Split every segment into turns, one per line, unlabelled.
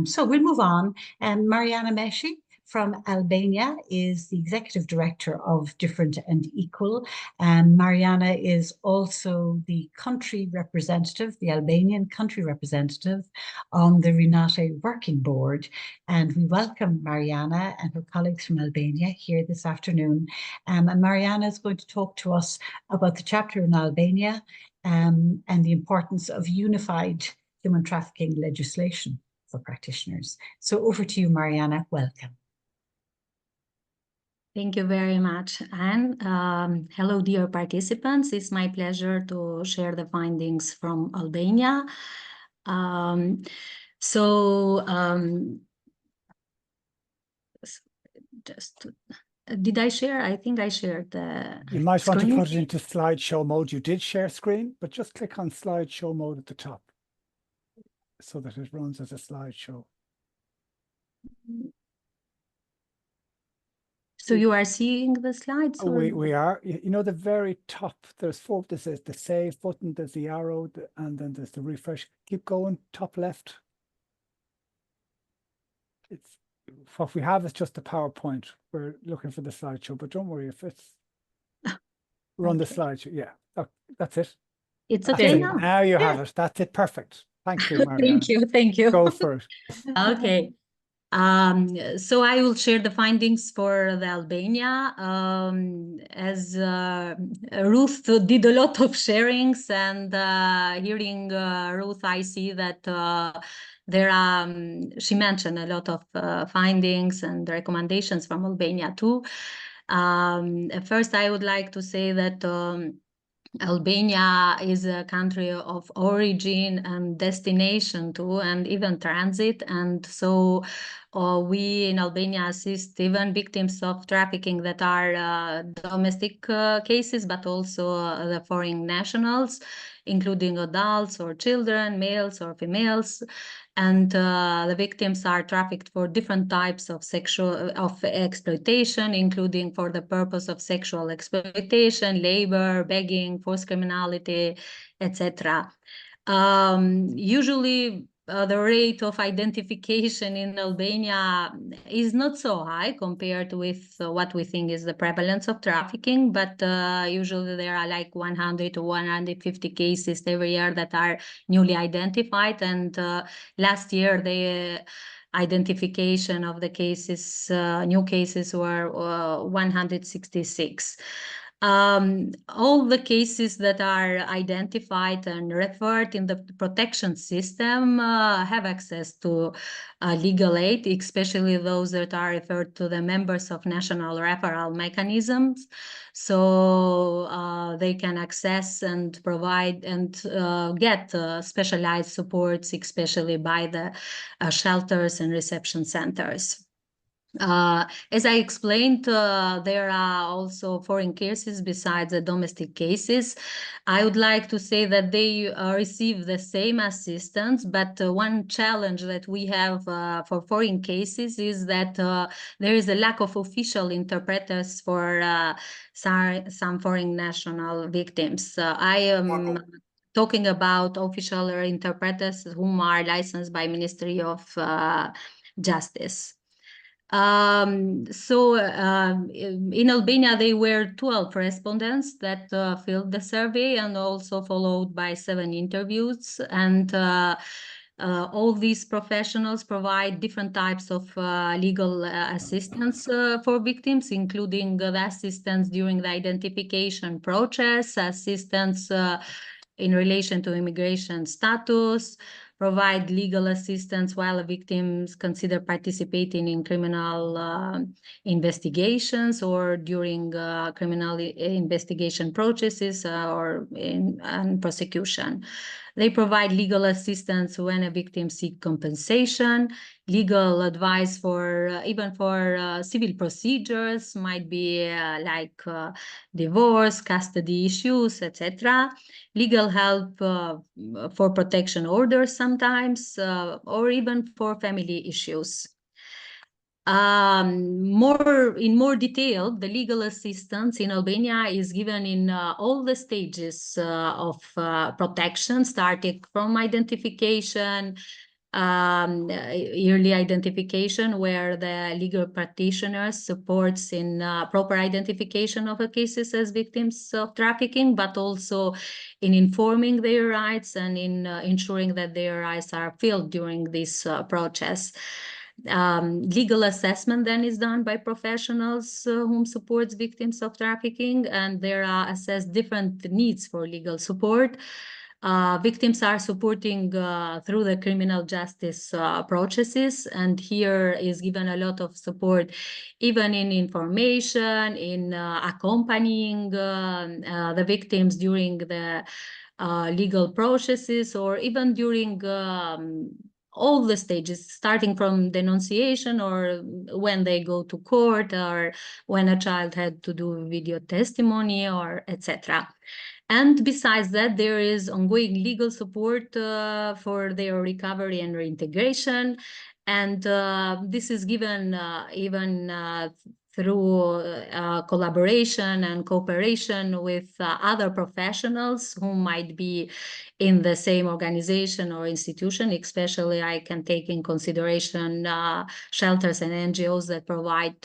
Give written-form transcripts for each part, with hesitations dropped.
So we'll move on. Mariana Meshi from Albania is the Executive Director of Different and Equal. Mariana is also the country representative, the Albanian country representative on the RENATE Working Board. And we welcome Mariana and her colleagues from Albania here this afternoon. And Mariana is going to talk to us about the chapter in Albania and the importance of unified human trafficking legislation for practitioners. So over to you, Mariana. Welcome.
Thank you very much, Anne. Hello, dear participants. It's my pleasure to share the findings from Albania. Did I share? I think I shared the
You might
screen.
want to put it into slideshow mode. You did share screen, but just click on slideshow mode at the top so that it runs as a slideshow.
So you are seeing the slides?
Oh, we are. You know, the very top, there's the save button, there's the arrow, and then there's the refresh. Keep going, top left. It's what we have is just the PowerPoint. We're looking for the slideshow, but don't worry if it's run the slideshow. Yeah, that's it.
It's okay now.
Now you have it. That's it. Perfect. Thank you, Mariana.
Thank you.
Go for it.
Okay. So I will share the findings for the Albania. As Ruth did a lot of sharings, and hearing Ruth, I see that there are, she mentioned a lot of findings and recommendations from Albania too. First, I would like to say that Albania is a country of origin and destination too, and even transit. And so we in Albania assist even victims of trafficking that are domestic cases, but also the foreign nationals, including adults or children, males or females. And the victims are trafficked for different types of exploitation, including for the purpose of sexual exploitation, labor, begging, forced criminality, etc. Usually, the rate of identification in Albania is not so high compared with what we think is the prevalence of trafficking, but usually there are like 100 to 150 cases every year that are newly identified, and last year the identification of the cases, new cases, were 166. All the cases that are identified and referred in the protection system have access to legal aid, especially those that are referred to the members of national referral mechanisms. So they can access and provide and get specialized supports, especially by the shelters and reception centers. As I explained, there are also foreign cases besides the domestic cases. I would like to say that they receive the same assistance, but one challenge that we have for foreign cases is that there is a lack of official interpreters for some foreign national victims. I am talking about official interpreters whom are licensed by Ministry of Justice. In Albania, there were 12 respondents that filled the survey, and also followed by 7 interviews. And all these professionals provide different types of legal assistance for victims, including the assistance during the identification process, assistance in relation to immigration status, provide legal assistance while victims consider participating in criminal investigations or during criminal investigation processes or in prosecution. They provide legal assistance when a victim seeks compensation, legal advice for even for civil procedures, might be like divorce, custody issues, etc. Legal help for protection orders sometimes, or even for family issues. In more detail, the legal assistance in Albania is given in all the stages of protection, starting from identification, yearly identification, where the legal practitioner supports in proper identification of the cases as victims of trafficking, but also in informing their rights and in ensuring that their rights are filled during this process. Legal assessment then is done by professionals whom supports victims of trafficking, and there are assessed different needs for legal support. Victims are supporting through the criminal justice processes, and here is given a lot of support, even in information, in accompanying the victims during the legal processes, or even during all the stages, starting from denunciation, or when they go to court, or when a child had to do video testimony, or etc. And besides that, there is ongoing legal support for their recovery and reintegration. And this is given even through collaboration and cooperation with other professionals who might be in the same organization or institution. Especially, I can take in consideration shelters and NGOs that provide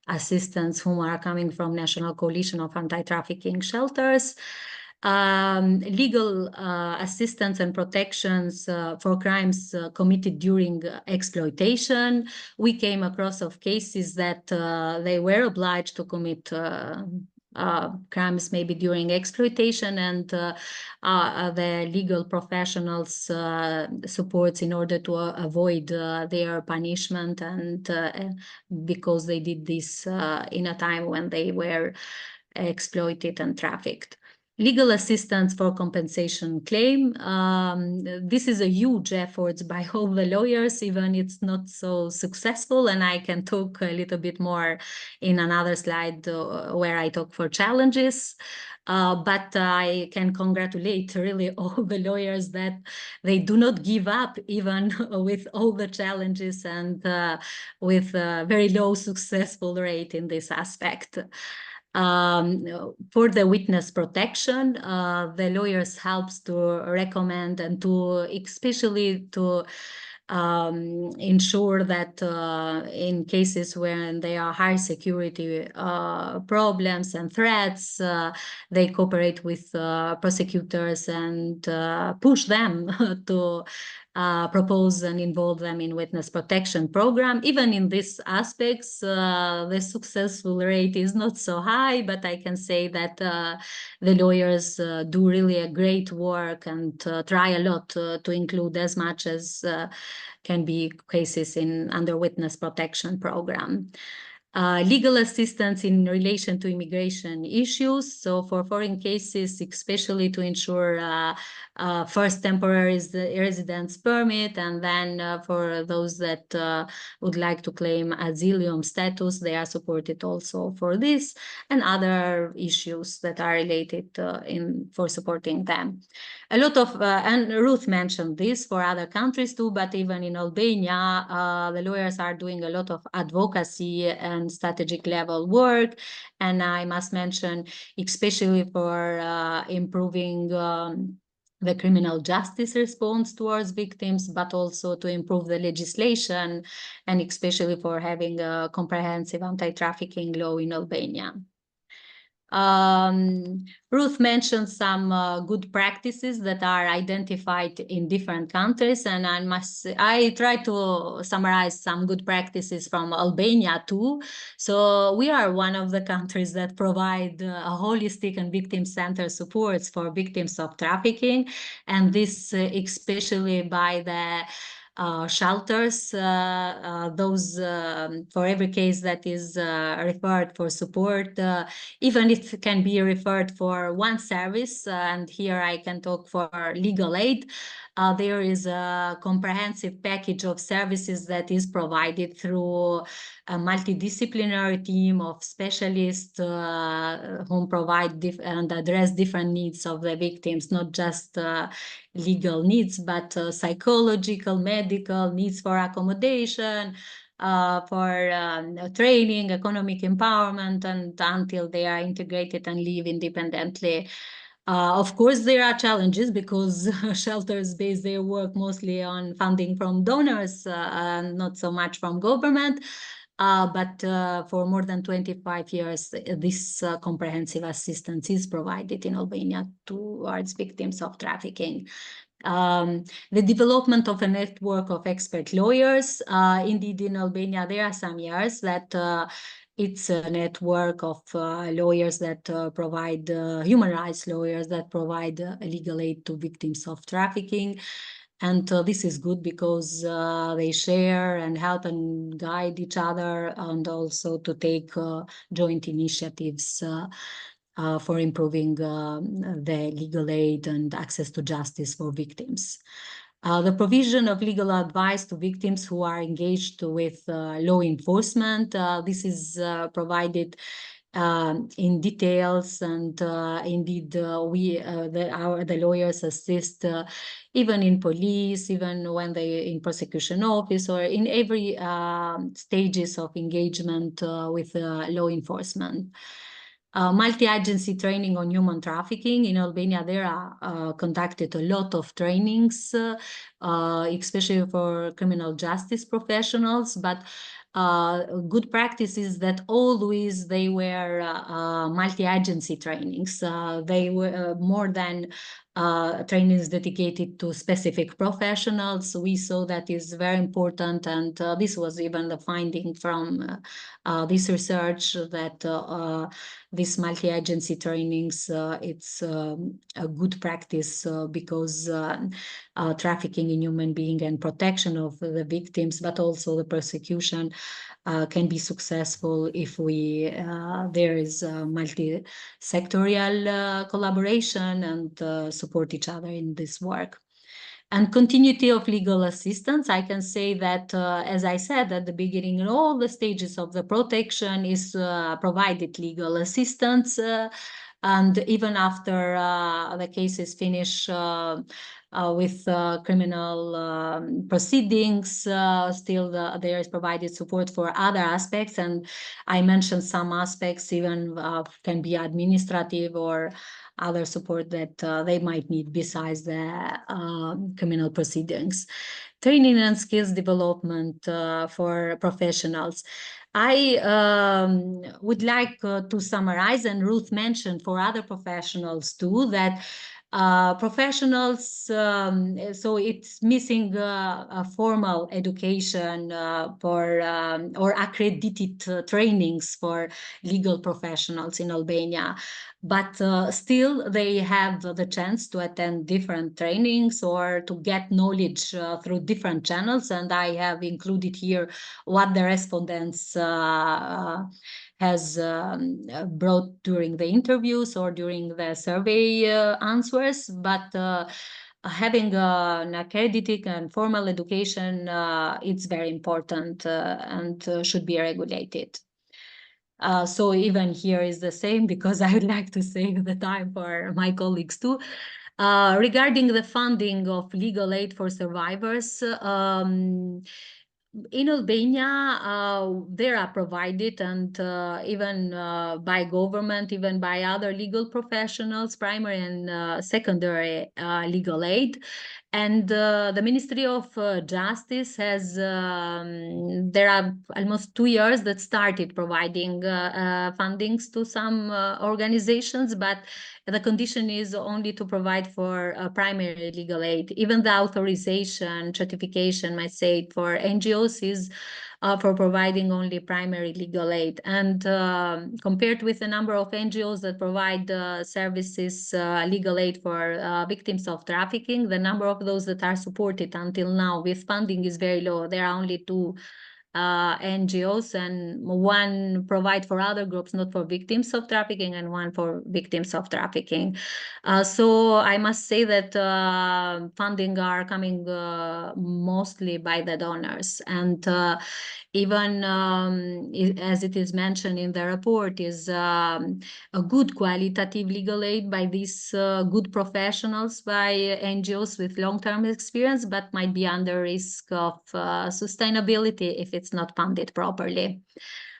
assistance whom are coming from National Coalition of Anti-Trafficking Shelters. Legal assistance and protections for crimes committed during exploitation. We came across of cases that they were obliged to commit crimes maybe during exploitation, and the legal professionals supports in order to avoid their punishment, and because they did this in a time when they were exploited and trafficked. Legal assistance for compensation claim. This is a huge effort by all the lawyers, even it's not so successful, and I can talk a little bit more in another slide where I talk for challenges. But I can congratulate really all the lawyers that they do not give up even with all the challenges, and with a very low successful rate in this aspect. For the witness protection, the lawyers helps to recommend and to especially to ensure that in cases when there are high security problems and threats, they cooperate with prosecutors and push them to propose and involve them in witness protection program. Even in these aspects, the successful rate is not so high, but I can say that the lawyers do really a great work and try a lot to include as much as can be cases in under witness protection program. Legal assistance in relation to immigration issues. So for foreign cases, especially to ensure first temporary residence permit, and then for those that would like to claim asylum status, they are supported also for this, and other issues that are related for supporting them. A lot of, and Ruth mentioned this for other countries too, but even in Albania, the lawyers are doing a lot of advocacy and strategic level work. And I must mention, especially for improving the criminal justice response towards victims, but also to improve the legislation, and especially for having a comprehensive anti-trafficking law in Albania. Ruth mentioned some good practices that are identified in different countries, and I try to summarize some good practices from Albania too. So we are one of the countries that provide a holistic and victim-centered supports for victims of trafficking, and this especially by the shelters, those for every case that is referred for support, even if it can be referred for one service, and here I can talk for legal aid, there is a comprehensive package of services that is provided through a multidisciplinary team of specialists whom provide and address different needs of the victims, not just legal needs, but psychological, medical needs for accommodation, for training, economic empowerment, and until they are integrated and live independently Of course, there are challenges because shelters base their work mostly on funding from donors, not so much from government. But for more than 25 years, this comprehensive assistance is provided in Albania towards victims of trafficking. The development of a network of expert lawyers. Indeed, in Albania, there are some years that it's a network of lawyers that provide human rights lawyers that provide legal aid to victims of trafficking. And this is good because they share and help and guide each other, and also to take joint initiatives for improving the legal aid and access to justice for victims. The provision of legal advice to victims who are engaged with law enforcement. This is provided in details, and indeed the lawyers assist even in police, even when they in prosecution office, or in every stages of engagement with law enforcement. Multi-agency training on human trafficking. In Albania, there are conducted a lot of trainings, especially for criminal justice professionals, but good practice is that always they were multi-agency trainings. They were more than trainings dedicated to specific professionals. We saw that is very important, and this was even the finding from this research that these multi-agency trainings, it's a good practice because trafficking in human being and protection of the victims, but also the persecution can be successful if there is multi-sectorial collaboration and support each other in this work. And continuity of legal assistance, I can say that, as I said at the beginning, in all the stages of the protection is provided legal assistance, and even after the case is finished with criminal proceedings, still there is provided support for other aspects. And I mentioned some aspects even can be administrative or other support that they might need besides the criminal proceedings. Training and skills development for professionals. I would like to summarize, and Ruth mentioned for other professionals too, that professionals, so it's missing a formal education for or accredited trainings for legal professionals in Albania. But still they have the chance to attend different trainings or to get knowledge through different channels. And I have included here what the respondents has brought during the interviews or during the survey answers. But having an accredited and formal education, it's very important and should be regulated. So even here is the same, because I would like to save the time for my colleagues too. Regarding the funding of legal aid for survivors, in Albania, they are provided, and even by government, even by other legal professionals, primary and secondary legal aid. And the Ministry of Justice has, there are almost 2 years that started providing fundings to some organizations, but the condition is only to provide for primary legal aid. Even the authorization, certification, might say, for NGOs is for providing only primary legal aid. And compared with the number of NGOs that provide services, legal aid for victims of trafficking, the number of those that are supported until now with funding is very low. There are only 2 NGOs, and one provide for other groups, not for victims of trafficking, and one for victims of trafficking. So I must say that funding are coming mostly by the donors. And even as it is mentioned in the report, is a good qualitative legal aid by these good professionals, by NGOs with long-term experience, but might be under risk of sustainability if it's not funded properly.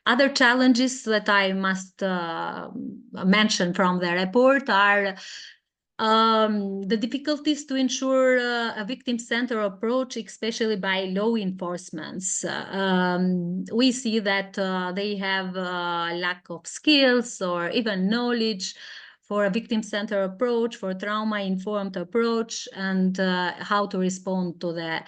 Other challenges that I must mention from the report are The difficulties to ensure a victim-centered approach, especially by law enforcements. We see that they have lack of skills or even knowledge for a victim-centered approach, for trauma-informed approach, and how to respond to the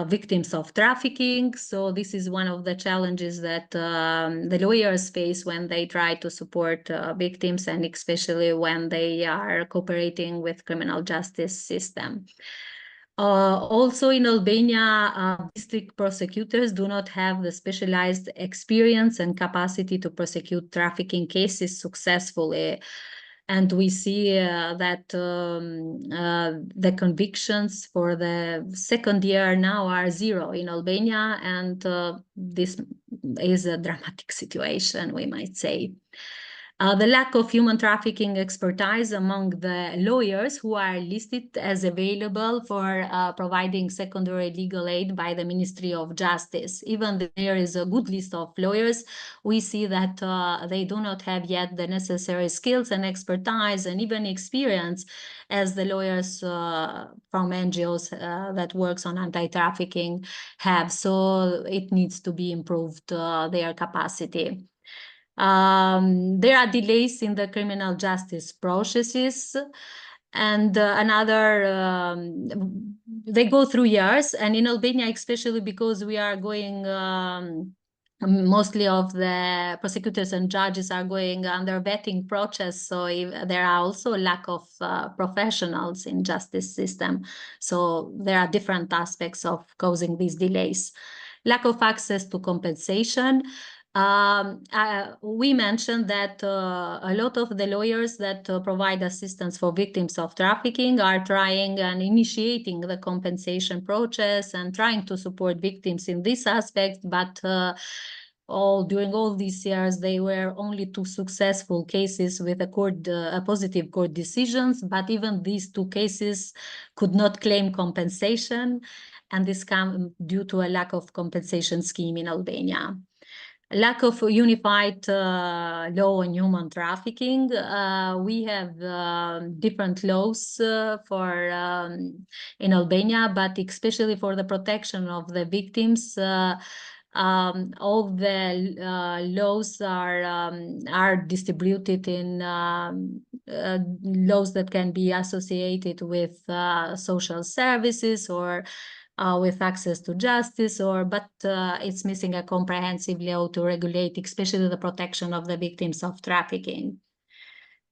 victims of trafficking. So this is one of the challenges that the lawyers face when they try to support victims, and especially when they are cooperating with criminal justice system. Also in Albania, district prosecutors do not have the specialized experience and capacity to prosecute trafficking cases successfully. And we see that the convictions for the second year now are 0 in Albania, and this is a dramatic situation, we might say. The lack of human trafficking expertise among the lawyers who are listed as available for providing secondary legal aid by the Ministry of Justice. Even there is a good list of lawyers, we see that they do not have yet the necessary skills and expertise and even experience as the lawyers from NGOs that works on anti-trafficking have. So it needs to be improved, their capacity. There are delays in the criminal justice processes, and they go through years, and in Albania, especially because we are going, mostly of the prosecutors and judges are going under vetting process, so there are also a lack of professionals in justice system. So there are different aspects of causing these delays. Lack of access to compensation. We mentioned that a lot of the lawyers that provide assistance for victims of trafficking are trying and initiating the compensation process and trying to support victims in this aspect, but during all these years, they were only 2 successful cases with a positive court decisions, but even these 2 cases could not claim compensation, and this comes due to a lack of compensation scheme in Albania. Lack of unified law on human trafficking. We have different laws in Albania, but especially for the protection of the victims. All the laws are distributed in laws that can be associated with social services or with access to justice, but it's missing a comprehensive law to regulate, especially the protection of the victims of trafficking.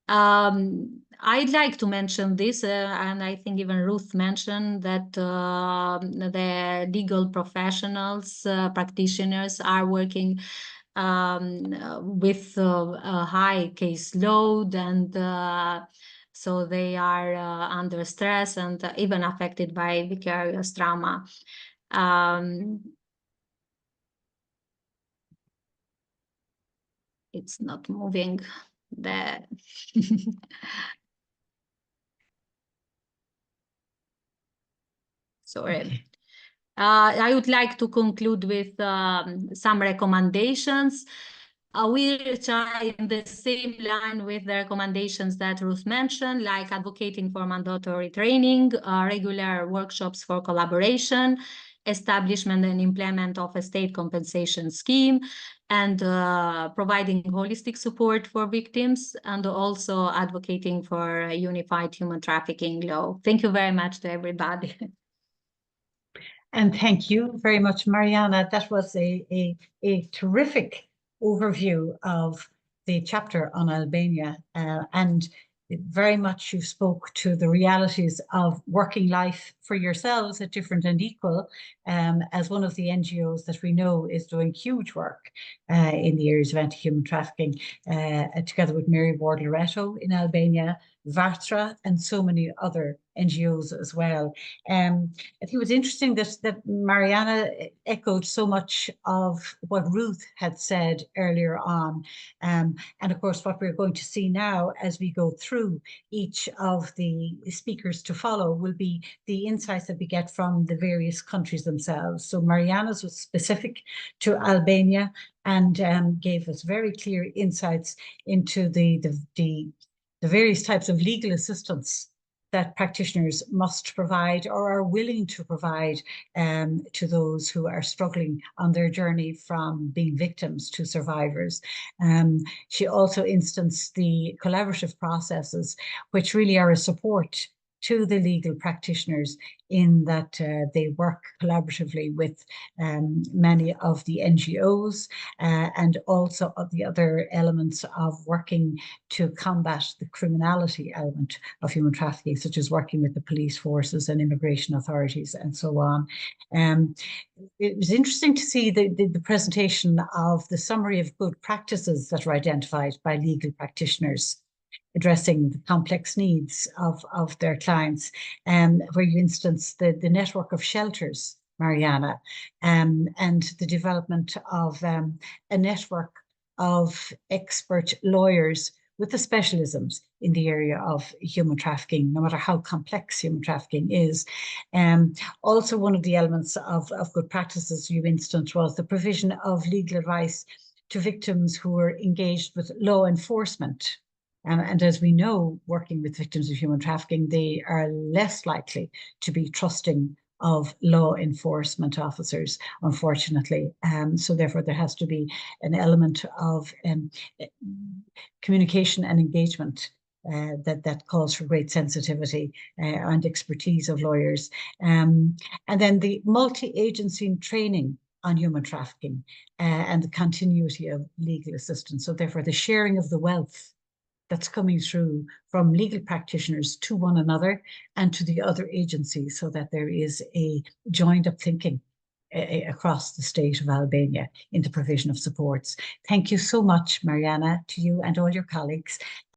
I'd like to mention this, and I think even Ruth mentioned that the legal professionals, practitioners are working with a high caseload, and so they are under stress and even affected by vicarious trauma. It's not moving. Sorry. I would like to conclude with some recommendations. Which are in the same line with the recommendations that Ruth mentioned, like advocating for mandatory training, regular workshops for collaboration, establishment and implement of a state compensation scheme, and providing holistic support for victims, and also advocating for a unified human trafficking law. Thank you very much to everybody.
And thank you very much, Mariana. That was a terrific overview of the chapter on Albania, and very much you spoke to the realities of working life for yourselves at Different and Equal, as one of the NGOs that we know is doing huge work in the areas of anti-human trafficking, together with Mary Ward Loretto in Albania, Vartra, and so many other NGOs as well. I think it was interesting that Mariana echoed so much of what Ruth had said earlier on. And of course, what we're going to see now as we go through each of the speakers to follow will be the insights that we get from the various countries themselves. So Mariana's was specific to Albania and gave us very clear insights into the various types of legal assistance that practitioners must provide or are willing to provide to those who are struggling on their journey from being victims to survivors. She also instanced the collaborative processes, which really are a support to the legal practitioners in that they work collaboratively with many of the NGOs and also of the other elements of working to combat the criminality element of human trafficking, such as working with the police forces and immigration authorities and so on. It was interesting to see the presentation of the summary of good practices that are identified by legal practitioners addressing the complex needs of their clients, where you instance the network of shelters, Mariana, and the development of a network of expert lawyers with the specialisms in the area of human trafficking, no matter how complex human trafficking is. Also, one of the elements of good practices you instanced was the provision of legal advice to victims who were engaged with law enforcement. And as we know, working with victims of human trafficking, they are less likely to be trusting of law enforcement officers, unfortunately. So therefore, there has to be an element of communication and engagement that calls for great sensitivity and expertise of lawyers. And then the multi-agency training on human trafficking and the continuity of legal assistance. So therefore, the sharing of the wealth that's coming through from legal practitioners to one another and to the other agencies, so that there is a joined up thinking across the state of Albania in the provision of supports. Thank you so much, Mariana, to you and all your colleagues.